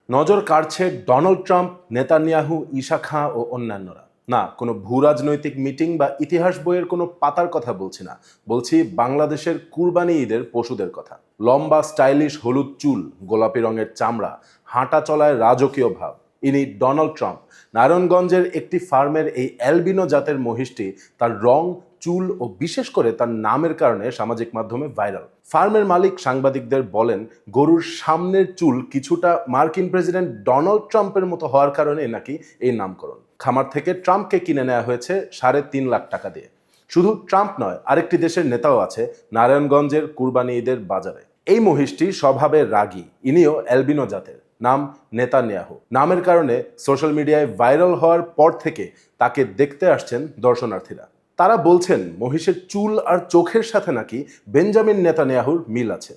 নজর কাড়ছে Donald Trump, Netanyahu, Isa Khan ও অন্যান্যরা। না, কোনো ভূ রাজনৈতিক মিটিং বা ইতিহাস বইয়ের কোনো পাতার কথা বলছি না, বলছি বাংলাদেশের কুরবানি ঈদের পশুদের কথা। লম্বা স্টাইলিশ হলুদ চুল, গোলাপি রঙের চামড়া, হাঁটা চলায় রাজকীয় ভাব, ইনি ডোনাল্ড ট্রাম্প। নারায়ণগঞ্জের একটি ফার্মের এই অ্যালবিনো জাতের মহিষটি তার রং, চুল ও বিশেষ করে তার নামের কারণে সামাজিক মাধ্যমে ভাইরাল। ফার্মের মালিক সাংবাদিকদের বলেন, গরুর সামনের চুল কিছুটা মার্কিন প্রেসিডেন্ট ডোনাল্ড ট্রাম্পের মতো হওয়ার কারণে নাকি এই নামকরণ। খামার থেকে ট্রাম্পকে কিনে নেওয়া হয়েছে 3.5 লাখ টাকা দিয়ে। শুধু ট্রাম্প নয়, আরেকটি দেশের নেতাও আছে নারায়ণগঞ্জের কুরবানি ঈদের বাজারে। এই মহিষটি স্বভাবে রাগী, ইনিও অ্যালবিনো জাতের, নাম নেতানিয়াহু। নামের কারণে সোশ্যাল মিডিয়ায় ভাইরাল হওয়ার পর থেকে তাকে দেখতে আসছেন দর্শনার্থীরা। তারা বলছেন, মহিষের চুল আর চোখের সাথে নাকি বেঞ্জামিন নেতানিয়াহুর মিল আছে।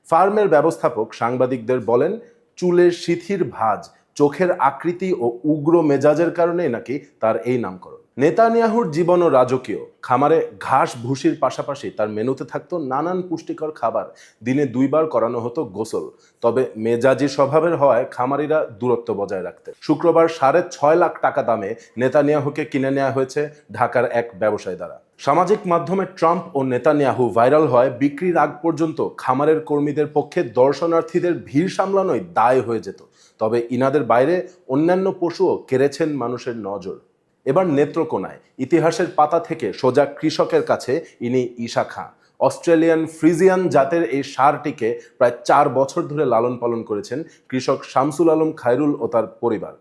ফার্মের ব্যবস্থাপক সাংবাদিকদের বলেন, চুলের শিথির ভাঁজ, চোখের আকৃতি ও উগ্র মেজাজের কারণেই নাকি তার এই নামকরণ। নেতানিয়াহুর জীবনও রাজকীয়। খামারে ঘাস ভুসির পাশাপাশি তার মেনুতে থাকতো নানান পুষ্টিকর খাবার। দিনে 2 বার করানো হতো গোসল। তবে মেজাজি স্বভাবের হওয়ায় খামারিরা দূরত্ব বজায় রাখতেন। শুক্রবার 6.5 লাখ টাকা দামে নেতানিয়াহুকে কিনে নেওয়া হয়েছে ঢাকার এক ব্যবসায়ী দ্বারা। সামাজিক মাধ্যমে ট্রাম্প ও নেতানিয়াহু ভাইরাল হয় বিক্রির আগ পর্যন্ত খামারের কর্মীদের পক্ষে দর্শনার্থীদের ভিড় সামলানোই দায় হয়ে যেত। তবে ইনাদের বাইরে অন্যান্য পশুও কেড়েছেন মানুষের নজর। এবার নেত্রকোনায় ইতিহাসের পাতা থেকে সোজা কৃষকের কাছে ইনি ঈশা খাঁ। অস্ট্রেলিয়ান ফ্রিজিয়ান জাতের এই ষাঁড়টিকে প্রায় 4 বছর ধরে লালন পালন করেছেন কৃষক শামসুল আলম খায়রুল ও তার পরিবার।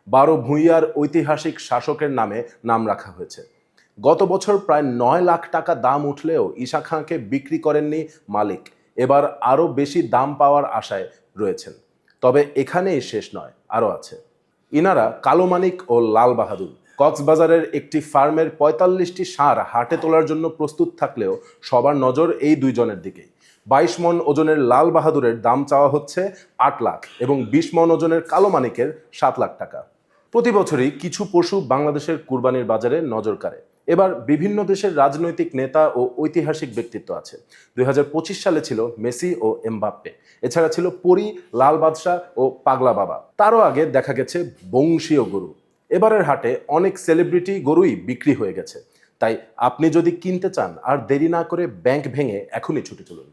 12 ভূঁইয়ার ঐতিহাসিক শাসকের নামে নাম রাখা হয়েছে। গত বছর প্রায় 9 লাখ টাকা দাম উঠলেও ঈশা খাঁকে বিক্রি করেননি মালিক। এবার আরও বেশি দাম পাওয়ার আশায় রয়েছেন। তবে এখানেই শেষ নয়, আরও আছে। ইনারা কালো মানিক ও লাল বাহাদুর। কক্সবাজারের একটি ফার্মের 45টি ষাঁড় হাটে তোলার জন্য প্রস্তুত থাকলেও সবার নজর এই 2 জনের দিকেই। 22 মণ ওজনের লাল বাহাদুরের দাম চাওয়া হচ্ছে 8 লাখ এবং 20 মণ ওজনের কালো মানিকের 7 লাখ টাকা। প্রতি বছরই কিছু পশু বাংলাদেশের কুরবানির বাজারে নজর কাড়ে। এবার বিভিন্ন দেশের রাজনৈতিক নেতা ও ঐতিহাসিক ব্যক্তিত্ব আছে। 2025 সালে ছিল মেসি ও এমবাপ্পে। এছাড়া ছিল পরী, লাল বাদশাহ ও পাগলা বাবা। তারও আগে দেখা গেছে বংশীয় গরু। এবারের হাটে অনেক সেলিব্রিটি গরুই বিক্রি হয়ে গেছে। তাই আপনি যদি কিনতে চান, আর দেরি না করে ব্যাংক ভেঙে এখনই ছুটে চলুন।